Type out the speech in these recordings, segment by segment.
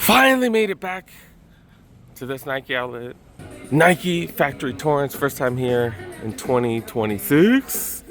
Finally made it back to this Nike outlet. Nike Factory Torrance, first time here in 2026.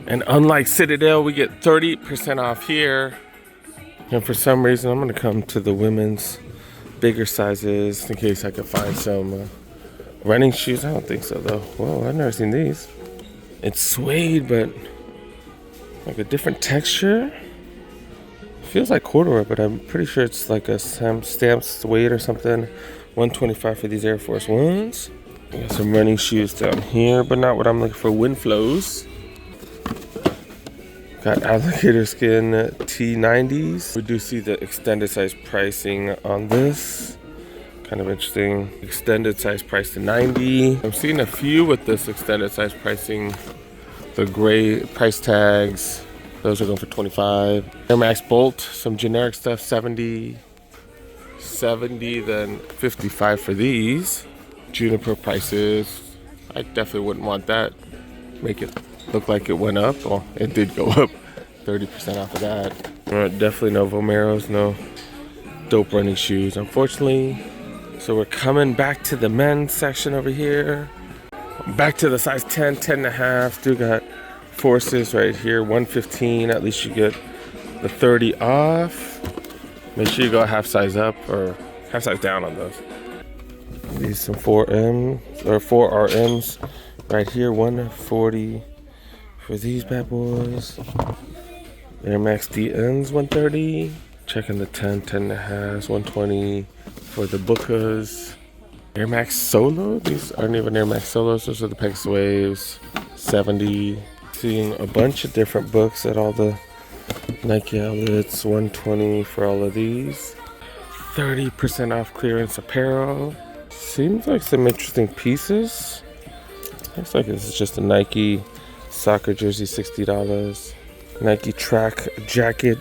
And unlike Citadel, we get 30% off here. And for some reason, I'm gonna come to the women's bigger sizes in case I can find some running shoes. I don't think so though. Whoa, I've never seen these. It's suede, but like a different texture. Feels like corduroy, but I'm pretty sure it's like a stamped suede or something. $125 for these Air Force Ones. We got some running shoes down here, but not what I'm looking for. Windflows. Got alligator skin T90s. We do see the extended size pricing on this. Kind of interesting. Extended size price to $90. I'm seeing a few with this extended size pricing. The gray price tags. Those are going for $25. Air Max Bolt, some generic stuff, $70. Then $55 for these. Juniper prices. I definitely wouldn't want that. Make it look like it went up. Well, it did go up. 30% off of that. Definitely no Vomeros, no dope running shoes, unfortunately. So we're coming back to the men's section over here. Back to the size 10, 10.5. Still got Forces right here, $115. At least you get the 30 off. Make sure you go half size up or half size down on those. These some 4M or 4RMs right here, $140 for these bad boys. Air Max DNs, $130. Checking the 10, 10.5, $120 for the Bookas. Air Max Solo. These aren't even Air Max Solos. Those are the Pegasus Waves, $70. Seeing a bunch of different books at all the Nike outlets, $120 for all of these. 30% off clearance apparel. Seems like some interesting pieces. Looks like this is just a Nike soccer jersey, $60. Nike track jacket,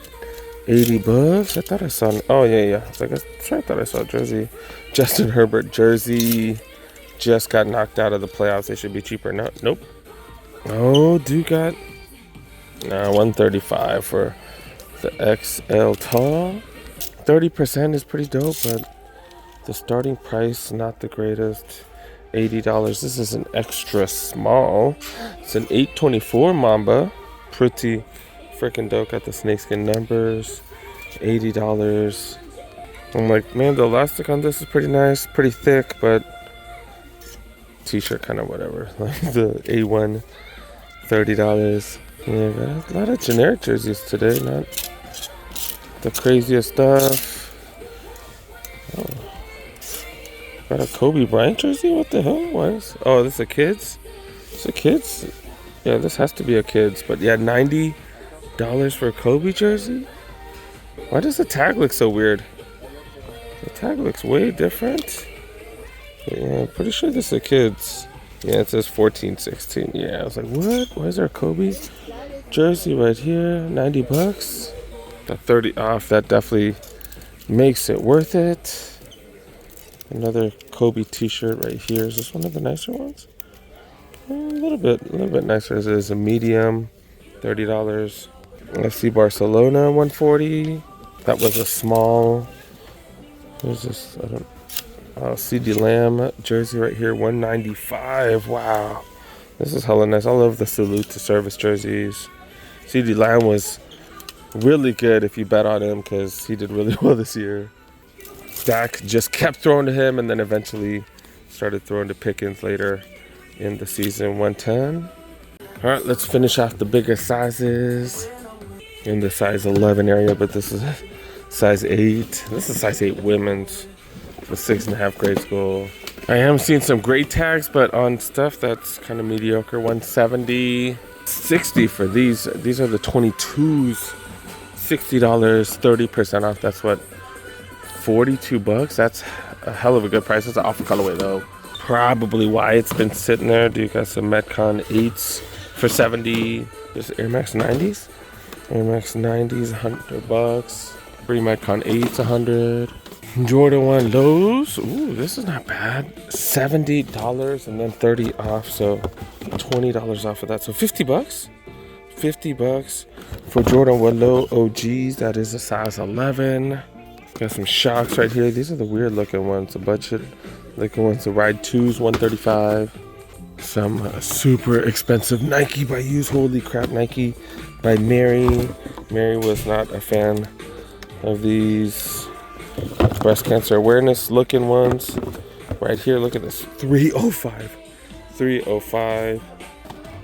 $80. I thought I saw. Oh yeah. I thought I saw a jersey. Justin Herbert jersey. Just got knocked out of the playoffs. They should be cheaper. No, nope. Oh, dude got $135 for the XL tall. 30% is pretty dope, but the starting price not the greatest. $80. This is an extra small. It's an 824 Mamba. Pretty freaking dope. Got the snakeskin numbers. $80. I'm like, man, the elastic on this is pretty nice, pretty thick, but t-shirt kind of whatever. Like the A1. $30. Yeah, got a lot of generic jerseys today, not the craziest stuff. Oh. Got a Kobe Bryant jersey? What the hell? Oh, this is a kid's? It's a kid's? Yeah, this has to be a kid's. But yeah, $90 for a Kobe jersey? Why does the tag look so weird? The tag looks way different. But yeah, I'm pretty sure this is a kid's. Yeah, it says 14, 16. Yeah, I was like, what? Why is there a Kobe jersey right here? $90. The 30 off, that definitely makes it worth it. Another Kobe t-shirt right here. Is this one of the nicer ones? A little bit nicer. This is a medium, $30. FC Barcelona, $140. That was a small. There's this, CD Lamb jersey right here, $195. Wow, this is hella nice. I love the salute to service jerseys. CD Lamb was really good if you bet on him because he did really well this year. Dak just kept throwing to him and then eventually started throwing to Pickens later in the season. 110. All right, let's finish off the bigger sizes in the size 11 area, but this is size 8. This is size 8 women's. For 6.5 grade school. I am seeing some grade tags, but on stuff that's kind of mediocre. $170, $60 for these. These are the 22s. $60, 30% off. That's what, $42. That's a hell of a good price. That's an awful colorway though. Probably why it's been sitting there. Do you got some Metcon 8s for $70? This Air Max 90s. Air Max 90s, $100. Free Metcon 8s, $100. Jordan 1 lows. Ooh, this is not bad. $70 and then 30 off, so $20 off of that. So $50. $50 for Jordan 1 low OGs. That is a size 11. Got some shocks right here. These are the weird looking ones, the budget looking ones. The Ride 2s, $135. Some super expensive Nike by Use. Holy crap, Nike by Mary. Mary was not a fan of these breast cancer awareness looking ones. Right here, look at this, $305. $305.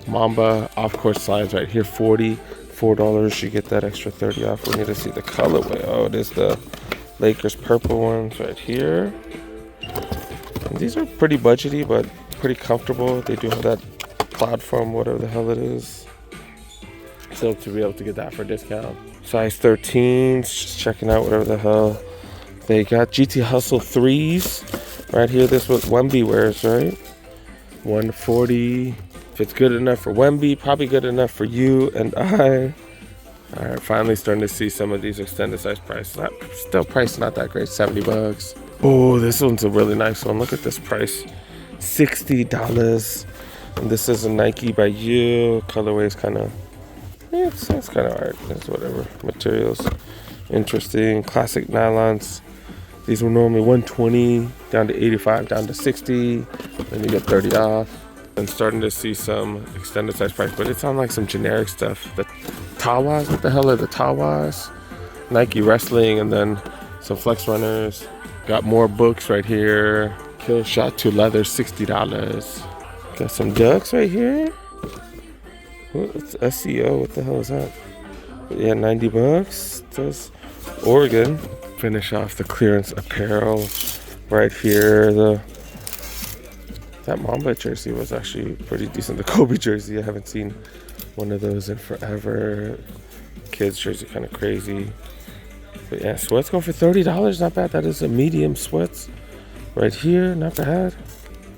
Mamba off-course slides right here, $44. You get that extra 30 off. We need to see the colorway. Oh, it is the Lakers purple ones right here. And these are pretty budgety, but pretty comfortable. They do have that platform, whatever the hell it is. So to be able to get that for a discount. Size 13s, just checking out whatever the hell. They got GT Hustle 3s right here. This was Wemby wears, right? $140. If it's good enough for Wemby, probably good enough for you and I. All right, finally starting to see some of these extended size prices. Still price not that great, $70. Oh, this one's a really nice one. Look at this price, $60. And this is a Nike by You. Colorway is kind of, it's kind of art. It's whatever. Materials, interesting. Classic nylons. These were normally $120, down to $85, down to $60. Then you get 30 off. And starting to see some extended size price, but it's on like some generic stuff. The Tawas, what the hell are the Tawas? Nike wrestling, and then some flex runners. Got more books right here. Kill Shot 2 leather, $60. Got some ducks right here. What's SEO? What the hell is that? Yeah, $90. Those Oregon. Finish off the clearance apparel right here. That Mamba jersey was actually pretty decent. The Kobe jersey, I haven't seen one of those in forever. Kids jersey, kind of crazy. But yeah, sweats go for $30. Not bad. That is a medium sweats right here. Not bad.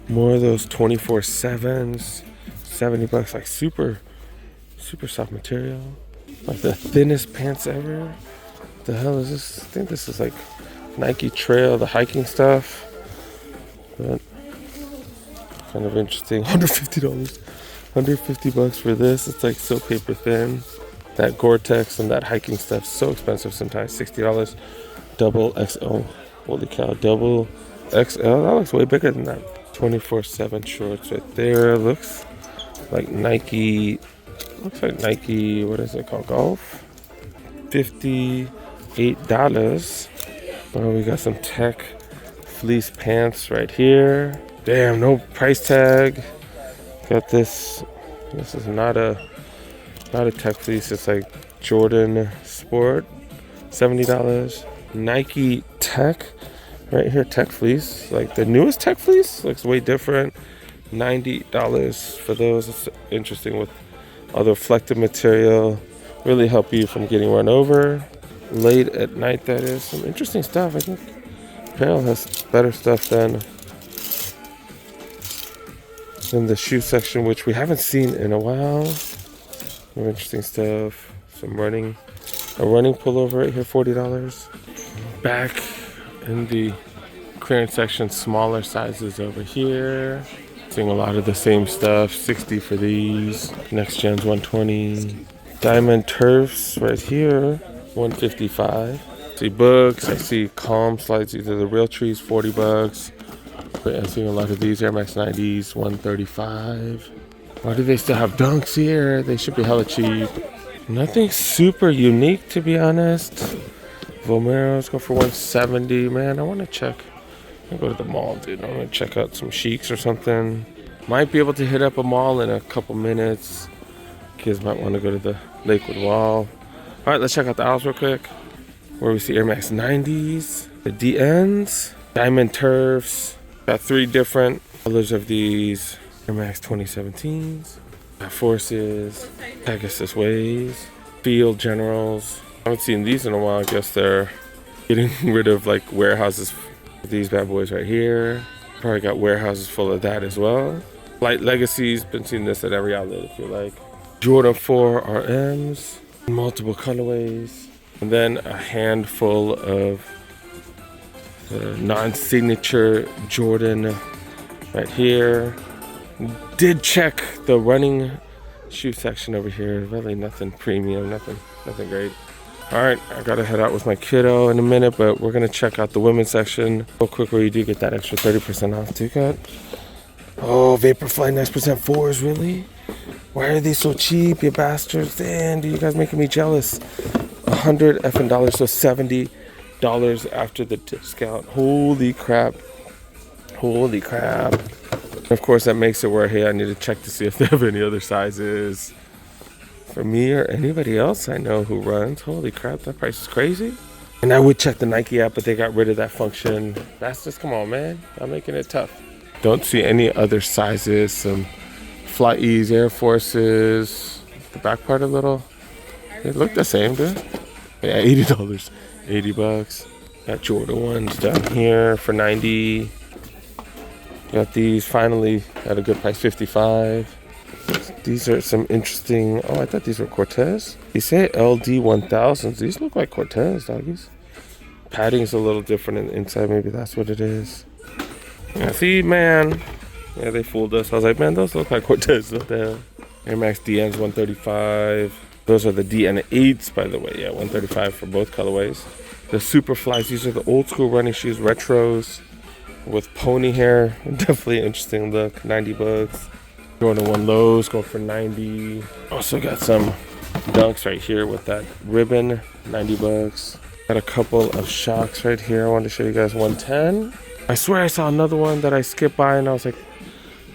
More of those 24/7s, $70. Like super soft material. Like the thinnest pants ever. What the hell is this? I think this is like Nike Trail, the hiking stuff. But kind of interesting. $150. $150 for this. It's like so paper thin. That Gore-Tex and that hiking stuff, so expensive sometimes. $60. Double XL. Holy cow, double XL. That looks way bigger than that. 24/7 shorts right there. Looks like Nike. What is it called? Golf. $58. Oh, we got some tech fleece pants right here. Damn, no price tag. Got this. This is not a tech fleece. It's like Jordan Sport. $70. Nike Tech right here. Tech fleece. Like the newest tech fleece. Looks way different. $90 for those. It's interesting with all the reflective material. Really help you from getting run over. Late at night, that is. Some interesting stuff. I think apparel has better stuff than the shoe section, which we haven't seen in a while. More interesting stuff. A running pullover right here, $40. Back in the clearance section, smaller sizes over here. Seeing a lot of the same stuff. $60 for these. Next gen's $120. Diamond turfs right here, $155. See books. I see Calm slides. Either the Real Trees, $40. But I'm seeing a lot of these Air Max 90s, $135. Why do they still have dunks here? They should be hella cheap. Nothing super unique, to be honest. Vomeros go for $170. Man, I want to check. I go to the mall, dude. I want to check out some Chics or something. Might be able to hit up a mall in a couple minutes. Kids might want to go to the Lakewood Wall. All right, let's check out the aisles real quick. Where we see Air Max 90s, the DNs, Diamond Turfs. Got 3 different colors of these Air Max 2017s. Got Forces, Pegasus Waves, Field Generals. I haven't seen these in a while. I guess they're getting rid of like warehouses. These bad boys right here. Probably got warehouses full of that as well. Light Legacies. Been seeing this at every outlet if you like. Jordan 4 RMs. Multiple colorways. And then a handful of the non-signature Jordan right here. Did check the running shoe section over here. Really nothing premium, nothing great. All right, I gotta head out with my kiddo in a minute, but we're gonna check out the women's section real quick where you do get that extra 30% off. Do you got? Oh, Vaporfly Next% 4s, really? Why are they so cheap, you bastards? Damn, dude, you guys making me jealous. $100 effing dollars, so $70 after the discount. Holy crap. Holy crap. Of course, that makes it where, hey, I need to check to see if they have any other sizes for me or anybody else I know who runs. Holy crap, that price is crazy. And I would check the Nike app, but they got rid of that function. That's just, come on, man. I'm making it tough. Don't see any other sizes. Some Fly E's, Air Forces. The back part a little. They look the same, dude. Yeah, $80. $80. Got Jordan ones down here for 90. Got these finally at a good price, 55. These are some interesting. Oh, I thought these were Cortez. These say LD 1000s. These look like Cortez, doggies. Padding's a little different in the inside. Maybe that's what it is. Yeah, see, man. Yeah, they fooled us. I was like, man, those look like Cortez. What the hell? Air Max DNs 135. Those are the DN8s, by the way. Yeah, 135 for both colorways. The Superflies. These are the old school running shoes, retros with pony hair. Definitely an interesting look. $90. Jordan 1 lows going for 90. Also got some dunks right here with that ribbon, $90. Got a couple of shocks right here. I wanted to show you guys 110. I swear I saw another one that I skipped by and I was like,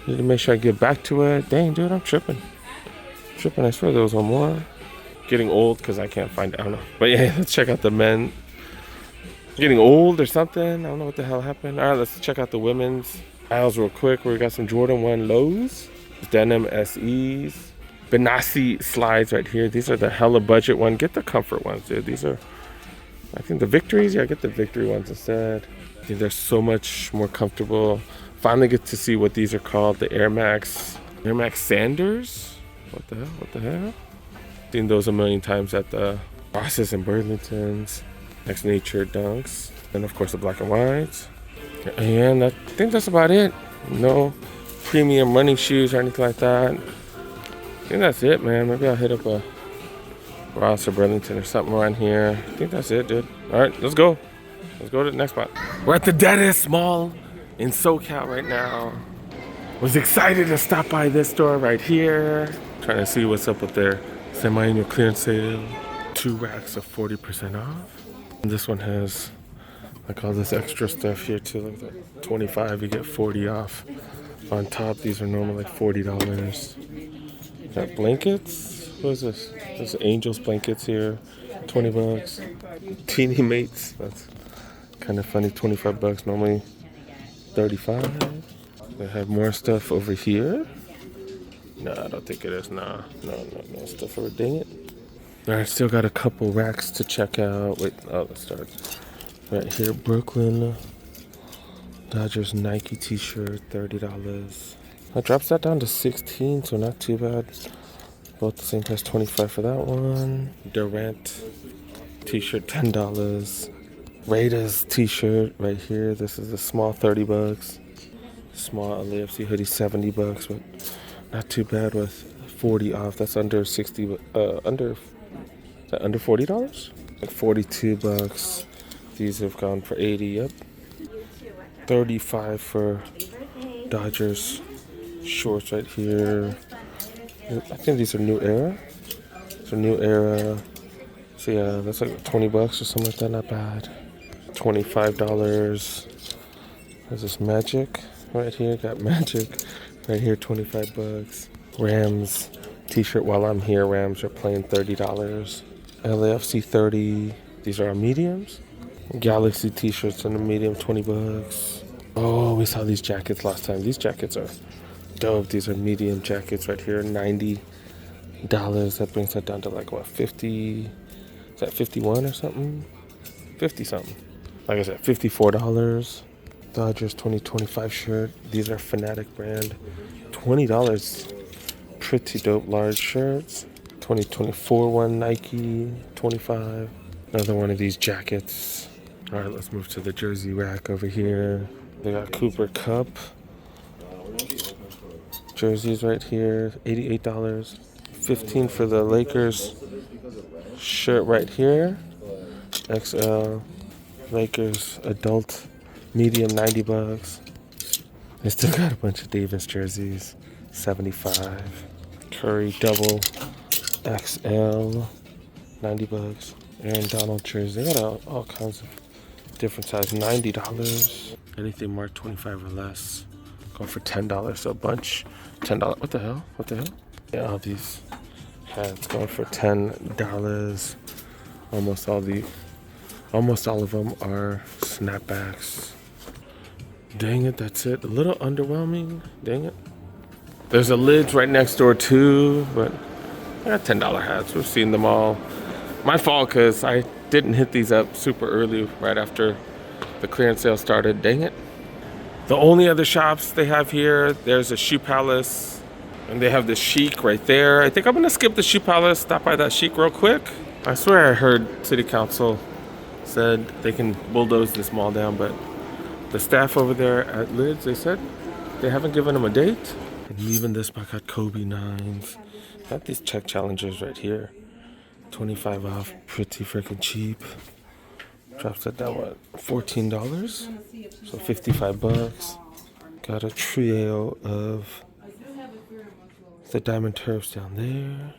need to make sure I get back to it. Dang, dude, I'm tripping. I swear there was one more. Getting old because I can't find it. I don't know. But yeah, let's check out the men. Getting old or something. I don't know what the hell happened. All right, let's check out the women's aisles real quick. We got some Jordan 1 lows. Denim SEs. Benassi slides right here. These are the hella budget one. Get the comfort ones, dude. These are, I think the victories. Yeah, get the victory ones instead. I think they're so much more comfortable. Finally get to see what these are called. The Air Max Sanders. What the hell? Seen those a million times at the Bosses and Burlingtons. Next Nature Dunks. And of course the black and whites. And I think that's about it. No premium running shoes or anything like that. I think that's it, man. Maybe I'll hit up a Ross or Burlington or something around here. I think that's it, dude. All right, let's go. Let's go to the next spot. We're at the deadest mall in SoCal right now. Was excited to stop by this store right here. Trying to see what's up with their semi-annual clearance sale. 2 racks of 40% off. And this one has like all this extra stuff here too. Like that 25, you get 40 off. On top, these are normally like $40. Got blankets. What is this? There's Angels blankets here. $20. Teeny Mates. That's kind of funny. $25. Normally $35. They have more stuff over here. No, I don't think it is. No stuff over. Dang it. All right, still got a couple racks to check out. Wait, let's start right here. Brooklyn Dodgers Nike t-shirt, $30. That drops that down to 16, so not too bad. Both the same price, 25 for that one. Durant t-shirt, $10. Raiders t-shirt right here. This is a small, $30. Small LAFC hoodie, $70, but not too bad with 40 off. That's under 60. Under $40? Like $42. These have gone for 80. Yep. 35 for Dodgers shorts right here. I think these are New Era. So New Era. So yeah, that's like $20 or something like that. Not bad. $25. There's this Magic right here. Got Magic right here. $25. Rams t-shirt. While I'm here, Rams are playing $30. LAFC 30. These are our mediums. Galaxy t-shirts in the medium, $20. Oh, we saw these jackets last time. These jackets are dope. These are medium jackets right here, $90. That brings that down to like what, 50? Is that 51 or something? 50 something. Like I said, $54. Dodgers 2025 shirt. These are Fanatic brand. $20. Pretty dope large shirts. 2024 one Nike, $25. Another one of these jackets. All right, let's move to the jersey rack over here. They got Cooper Cup jerseys right here, $88. $15 for the Lakers shirt right here. XL. Lakers adult medium, 90 bucks. They still got a bunch of Davis jerseys. 75. Curry double XL. 90 bucks. Aaron Donald jersey. They got all kinds of different sizes. $90. Anything marked 25 or less. Going for $10. So a bunch. $10. What the hell? What the hell? Yeah, all these hats going for $10. Almost all of them are snapbacks. Dang it, that's it. A little underwhelming. Dang it. There's a Lids right next door too, but I got $10 hats. We've seen them all. My fault, because I didn't hit these up super early right after the clearance sale started. Dang it. The only other shops they have here, there's a Shoe Palace, and they have the Chic right there. I think I'm gonna skip the Shoe Palace, stop by that Chic real quick. I swear I heard City Council said they can bulldoze this mall down, but the staff over there at Lids, they said they haven't given them a date. And even this, I got Kobe 9s. Got these check challengers right here. 25 off, pretty freaking cheap. Drops that down, what, $14? So 55 bucks. Got a trio of the Diamond Turfs down there.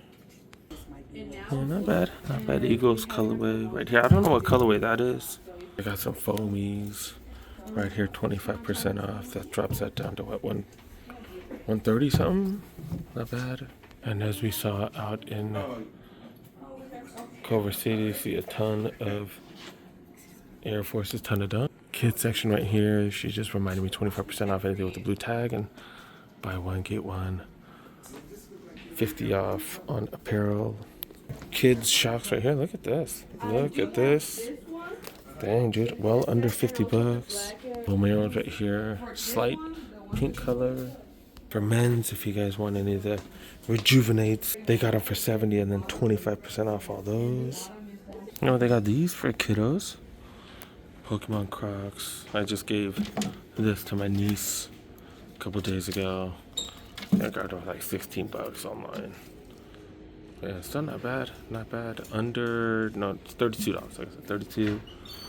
Yeah, not bad. Not bad. Eagles colorway right here. I don't know what colorway that is. I got some foamies right here, 25% off. That drops that down to what, 130 something? Not bad. And as we saw out in Culver City, you see a ton of Air Forces, ton of done. Kids section right here. She just reminded me 25% off anything with the blue tag, and buy one get one. 50 off on apparel. Kids shocks right here. Look at this. Look at this. Dang, dude. Well under 50 bucks. Romeo's right here. Slight pink color. For men's, if you guys want any of the rejuvenates, they got them for 70 and then 25% off all those. You know, they got these for kiddos. Pokemon Crocs. I just gave this to my niece a couple days ago. I got it for like 16 bucks online. Yeah, it's still not bad. Not bad. No, it's $32. Like I said, 32.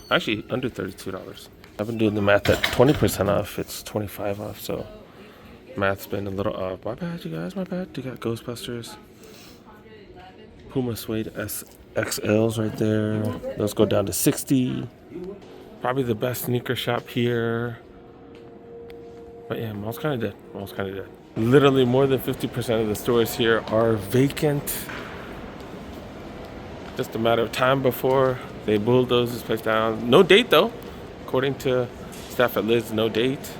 Actually, under $32. I've been doing the math at 20% off. It's 25 off, so math's been a little off. My bad, you guys. My bad. You got Ghostbusters. Puma Suede XLs right there. Those go down to 60. Probably the best sneaker shop here. But yeah, mall's kind of dead. Mall's kind of dead. Literally more than 50% of the stores here are vacant. Just a matter of time before they bulldoze this place down. No date though. According to staff at Liz, no date.